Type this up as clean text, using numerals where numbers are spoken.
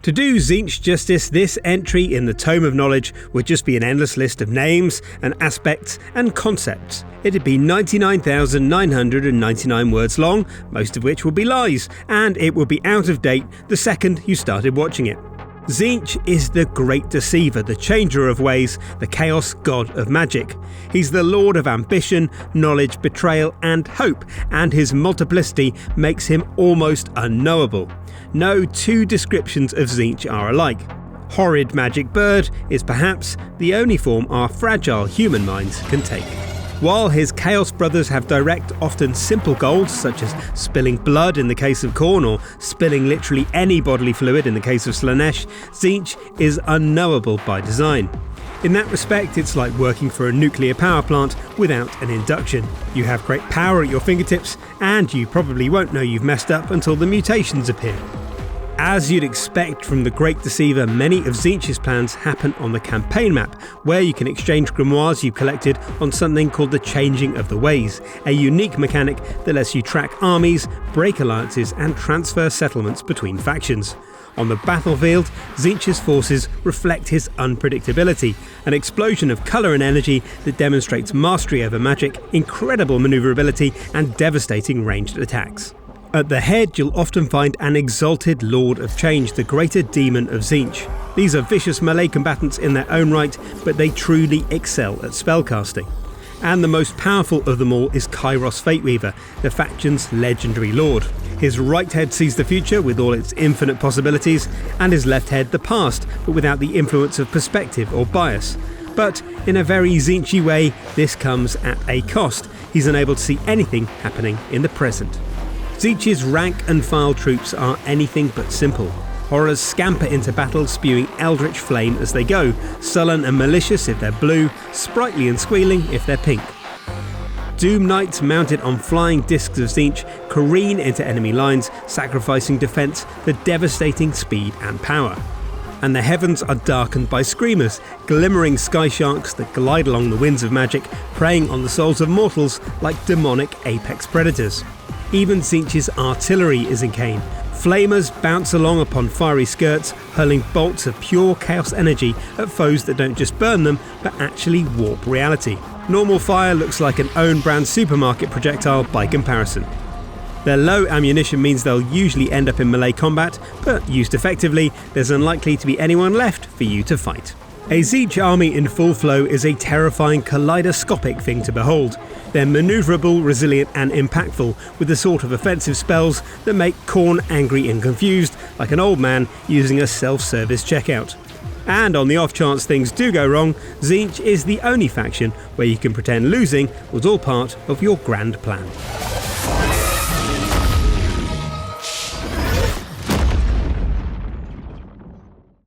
To do Tzeentch justice, this entry in the Tome of Knowledge would just be an endless list of names and aspects and concepts. It'd be 99,999 words long, most of which would be lies, and it would be out of date the second you started watching it. Tzeentch is the great deceiver, the changer of ways, the chaos god of magic. He's the lord of ambition, knowledge, betrayal and hope, and his multiplicity makes him almost unknowable. No two descriptions of Tzeentch are alike. Horrid magic bird is perhaps the only form our fragile human minds can take. While his Chaos brothers have direct, often simple goals, such as spilling blood in the case of Khorne or spilling literally any bodily fluid in the case of Slaanesh, Tzeentch is unknowable by design. In that respect, it's like working for a nuclear power plant without an induction. You have great power at your fingertips, and you probably won't know you've messed up until the mutations appear. As you'd expect from the Great Deceiver, many of Tzeentch's plans happen on the campaign map, where you can exchange grimoires you've collected on something called the Changing of the Ways, a unique mechanic that lets you track armies, break alliances and transfer settlements between factions. On the battlefield, Tzeentch's forces reflect his unpredictability, an explosion of colour and energy that demonstrates mastery over magic, incredible manoeuvrability and devastating ranged attacks. At the head, you'll often find an exalted Lord of Change, the greater demon of Tzeentch. These are vicious melee combatants in their own right, but they truly excel at spellcasting. And the most powerful of them all is Kairos Fateweaver, the faction's legendary lord. His right head sees the future with all its infinite possibilities, and his left head the past, but without the influence of perspective or bias. But in a very Tzeentchy way, this comes at a cost. He's unable to see anything happening in the present. Tzeentch's rank and file troops are anything but simple. Horrors scamper into battle, spewing eldritch flame as they go, sullen and malicious if they're blue, sprightly and squealing if they're pink. Doom Knights mounted on flying discs of Tzeentch careen into enemy lines, sacrificing defence for devastating speed and power. And the heavens are darkened by screamers, glimmering sky sharks that glide along the winds of magic, preying on the souls of mortals like demonic apex predators. Even Tzeentch's artillery is inane. Flamers bounce along upon fiery skirts, hurling bolts of pure chaos energy at foes that don't just burn them, but actually warp reality. Normal fire looks like an own brand supermarket projectile by comparison. Their low ammunition means they'll usually end up in melee combat, but used effectively, there's unlikely to be anyone left for you to fight. A Tzeentch army in full flow is a terrifying kaleidoscopic thing to behold. They're manoeuvrable, resilient and impactful, with the sort of offensive spells that make Khorne angry and confused, like an old man using a self-service checkout. And on the off chance things do go wrong, Tzeentch is the only faction where you can pretend losing was all part of your grand plan.